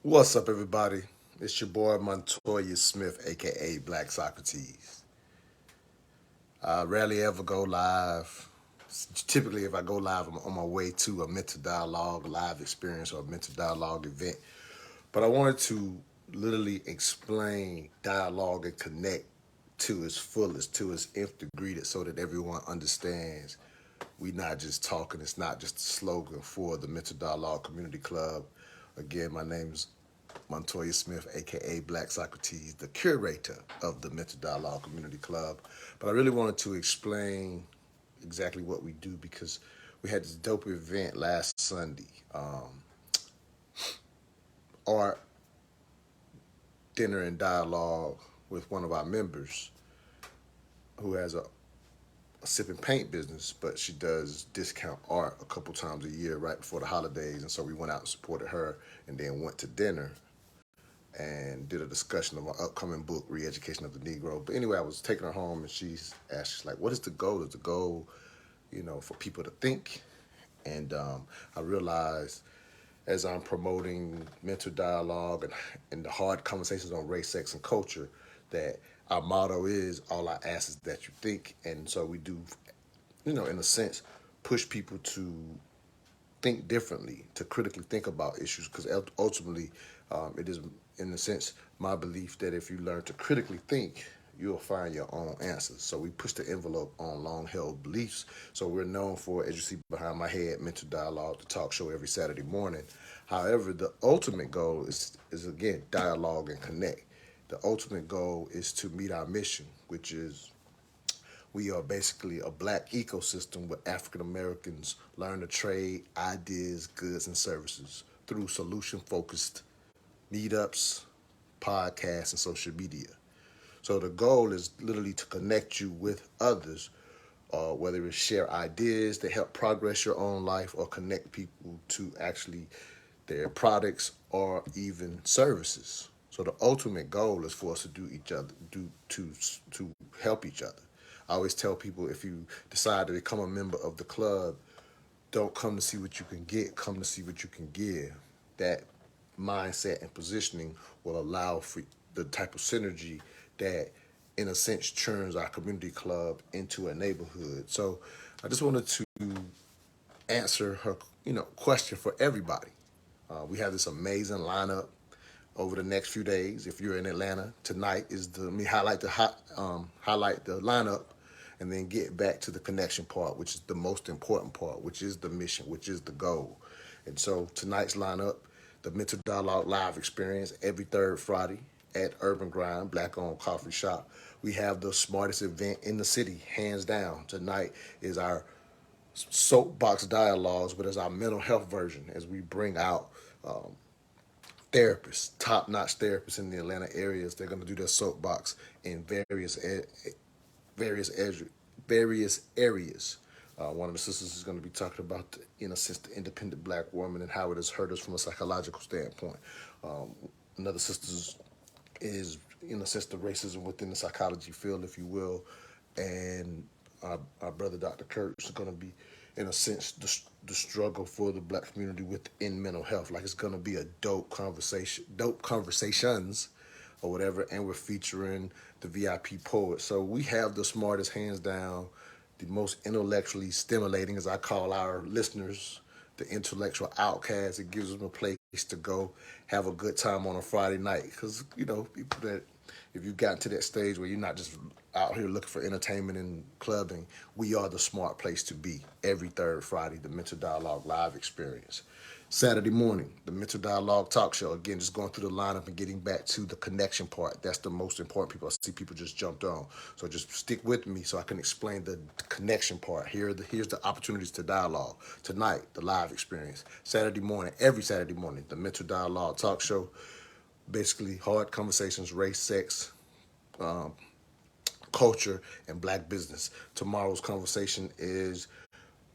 What's up, everybody? It's your boy Montoya Smith, aka Black Socrates. I rarely ever go live. Typically, if I go live, I'm on my way to a mental dialogue live experience or a mental dialogue event. But I wanted to literally explain dialogue and connect to its fullest, to its nth degree, so that everyone understands we not just talking. It's not just a slogan for the Mental Dialogue Community Club. Again, my name is Montoya Smith, aka Black Socrates, the curator of the Mental Dialogue Community Club. But I really wanted to explain exactly what we do because we had this dope event last Sunday. Art, dinner, and dialogue with one of our members who has a sip and paint business, but she does discount art a couple times a year right before the holidays. And so we went out and supported her and then went to dinner and did a discussion of my upcoming book, Re-Education of the Negro. But anyway, I was taking her home and she's asked, she's like, what is the goal? Is the goal, for people to think? And I realized as I'm promoting mental dialogue and the hard conversations on race, sex, and culture, that our motto is all I ask is that you think. And so we do, in a sense, push people to think differently, to critically think about issues, because ultimately, it is, in a sense, my belief that if you learn to critically think, you'll find your own answers. So we push the envelope on long-held beliefs. So we're known for, as you see behind my head, Mental Dialogue, the talk show every Saturday morning. However, the ultimate goal is again, dialogue and connect. The ultimate goal is to meet our mission, which is we are basically a black ecosystem where African Americans learn to trade ideas, goods, and services through solution focused meetups, podcasts, and social media. So the goal is literally to connect you with others, whether it's share ideas that help progress your own life or connect people to actually their products or even services. So the ultimate goal is for us to do each other, do to help each other. I always tell people if you decide to become a member of the club, don't come to see what you can get, come to see what you can give. That mindset and positioning will allow for the type of synergy that, in a sense, turns our community club into a neighborhood. So I just wanted to answer her, question for everybody. We have this amazing lineup over the next few days. If you're in Atlanta, tonight is the me highlight the highlight the lineup, and then get back to the connection part, which is the most important part, which is the mission, which is the goal. And so tonight's lineup, the Mental Dialogue Live experience every third Friday at Urban Grind, black-owned coffee shop. We have the smartest event in the city, hands down. Tonight is our soapbox dialogues, but as our mental health version, as we bring out therapists, top-notch therapists in the Atlanta areas. They're going to do their soapbox in various various areas. One of the sisters is going to be talking about, in a sense, the independent black woman and how it has hurt us from a psychological standpoint. Another sister is, in a sense, the racism within the psychology field, if you will, and our brother Dr. Kurtz is going to be, in a sense, the struggle for the black community within mental health. Like it's going to be a dope conversations, or whatever. And we're featuring the VIP poet. So we have the smartest, hands down, the most intellectually stimulating, as I call our listeners, the intellectual outcasts. It gives them a place to go have a good time on a Friday night. Because, people that, if you got to that stage where you're not just out here looking for entertainment and clubbing, we are the smart place to be. Every third Friday, the Mental Dialogue Live experience. Saturday morning, the Mental Dialogue Talk Show. Again, just going through the lineup and getting back to the connection part. That's the most important people. I see people just jumped on. So just stick with me so I can explain the connection part. Here's the opportunities to dialogue. Tonight, the live experience. Saturday morning, every Saturday morning, the Mental Dialogue Talk Show. Basically, hard conversations, race, sex, culture, and black business. Tomorrow's conversation is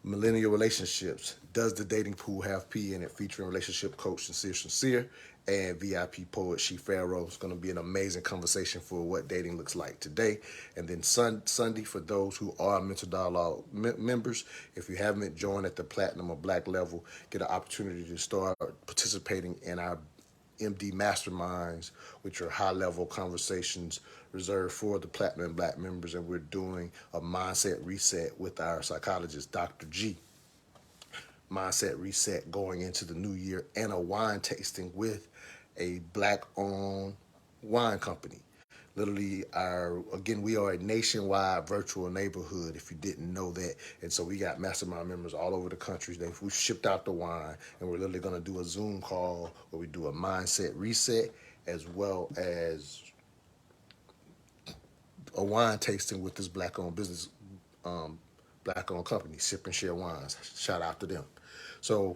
millennial relationships. Does the dating pool have P in it? Featuring relationship coach Sincere and VIP poet She Pharaoh. It's going to be an amazing conversation for what dating looks like today. And then Sunday, for those who are Mental Dialogue members, if you haven't joined at the platinum or black level, get an opportunity to start participating in our MD Masterminds, which are high-level conversations reserved for the Platinum and Black members, and we're doing a mindset reset with our psychologist, Dr. G. Mindset reset going into the new year, and a wine tasting with a Black-owned wine company. Literally, we are a nationwide virtual neighborhood, if you didn't know that. And so we got mastermind members all over the country. We shipped out the wine, and we're literally going to do a Zoom call where we do a mindset reset as well as a wine tasting with this Black-owned business, Black-owned company, Sip and Share Wines. Shout out to them. So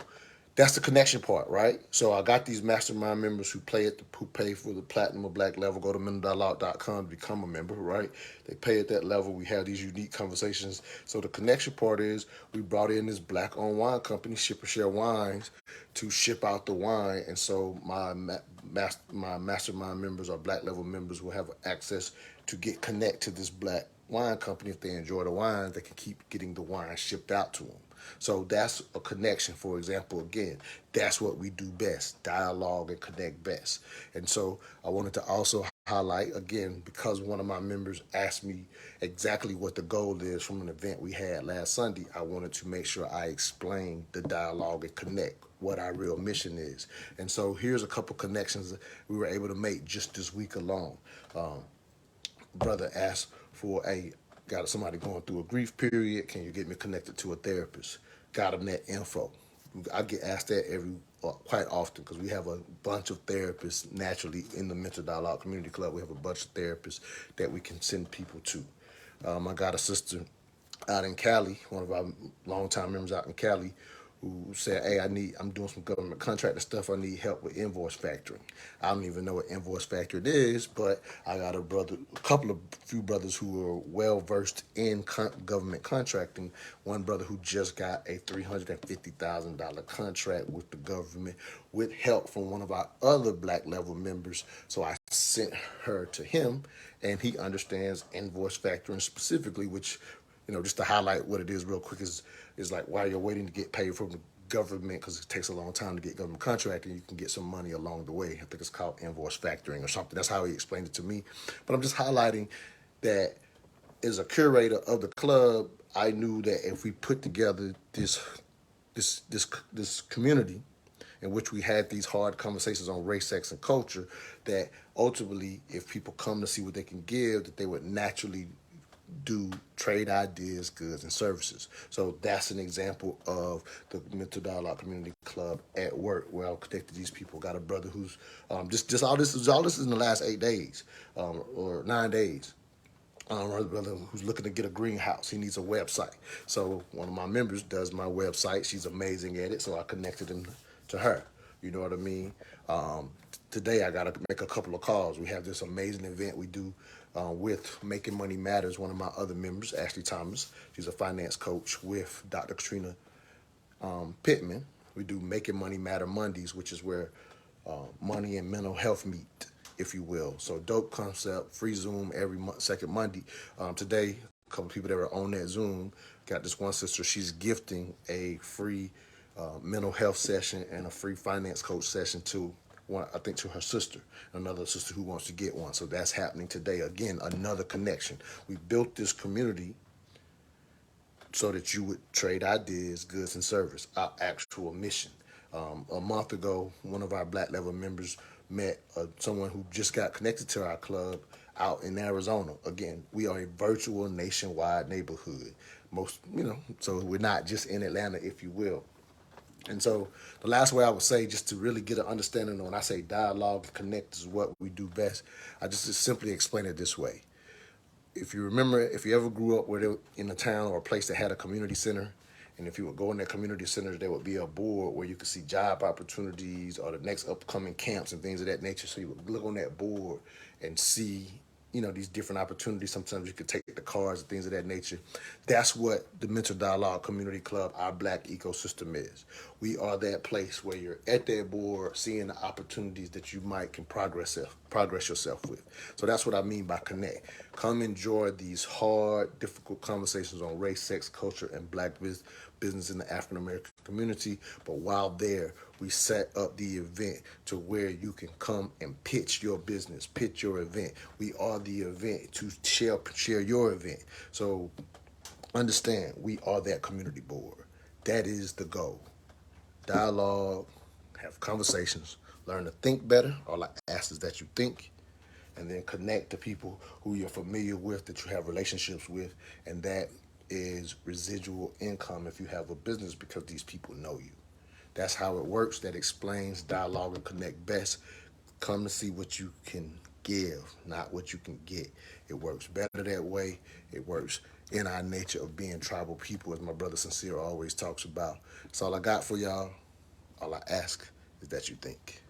that's the connection part, right? So I got these mastermind members who pay for the platinum or black level. Go to mentaldialogue.com to become a member, right? They pay at that level. We have these unique conversations. So the connection part is we brought in this Black-owned wine company, Ship or Share Wines, to ship out the wine. And so my mastermind members or black level members will have access to get connect to this black wine company. If they enjoy the wine, they can keep getting the wine shipped out to them. So that's a connection. For example, again, that's what we do best, dialogue and connect best. And so I wanted to also highlight, again, because one of my members asked me exactly what the goal is from an event we had last Sunday, I wanted to make sure I explain the dialogue and connect what our real mission is. And so here's a couple connections that we were able to make just this week alone. Brother asked for got somebody going through a grief period. Can you get me connected to a therapist? Got them that info. I get asked that quite often because we have a bunch of therapists naturally in the Mental Dialogue Community Club. We have a bunch of therapists that we can send people to. I got a sister out in Cali, one of our longtime members out in Cali, who said, "Hey, I'm doing some government contractor stuff. I need help with invoice factoring." I don't even know what invoice factoring is, but I got few brothers who are well versed in government contracting. One brother who just got a $350,000 contract with the government with help from one of our other black level members. So I sent her to him, and he understands invoice factoring specifically, which, just to highlight what it is real quick, is like while you're waiting to get paid from the government, because it takes a long time to get government contracting, you can get some money along the way. I think it's called invoice factoring or something. That's how he explained it to me. But I'm just highlighting that as a curator of the club, I knew that if we put together this community in which we had these hard conversations on race, sex, and culture, that ultimately, if people come to see what they can give, that they would naturally do trade ideas, goods, and services. So that's an example of the Mental Dialogue Community Club at work, where I've connected these people. Got a brother who's just all this is in the last 8 days or 9 days. Another brother who's looking to get a greenhouse. He needs a website. So one of my members does my website. She's amazing at it. So I connected him to her. You know what I mean? Today I got to make a couple of calls. We have this amazing event we do with Making Money Matters. One of my other members, Ashley Thomas, she's a finance coach with Dr. Katrina Pittman. We do Making Money Matter Mondays, which is where money and mental health meet, if you will. So dope concept, free Zoom every second Monday. Today, a couple of people that were on that Zoom, got this one sister, she's gifting a free mental health session and a free finance coach session to her sister, another sister who wants to get one. So that's happening today. Again, another connection. We built this community so that you would trade ideas, goods, and service, our actual mission. A month ago, one of our black level members met someone who just got connected to our club out in Arizona. Again, we are a virtual nationwide neighborhood. So we're not just in Atlanta, if you will. And so the last way I would say, just to really get an understanding when I say dialogue and connect is what we do best, I just simply explain it this way. If you ever grew up in a town or a place that had a community center, and if you would go in that community center, there would be a board where you could see job opportunities or the next upcoming camps and things of that nature. So you would look on that board and see, these different opportunities. Sometimes you could take the cards and things of that nature. That's what the Mental Dialogue Community Club, our black ecosystem, is. We are that place where you're at that board seeing the opportunities that you can progress yourself with. So that's what I mean by connect. Come enjoy these hard, difficult conversations on race, sex, culture, and black business in the African American community. But while there, we set up the event to where you can come and pitch your business, pitch your event. We are the event to share your event. So understand, we are that community board. That is the goal. Dialogue, have conversations, learn to think better. All I ask is that you think, and then connect to people who you're familiar with, that you have relationships with, and that is residual income if you have a business because these people know you. That's how it works. That explains dialogue and connect best. Come to see what you can give, not what you can get. It works better that way. It works in our nature of being tribal people, as my brother Sincere always talks about. That's all I got for y'all. All I ask is that you think.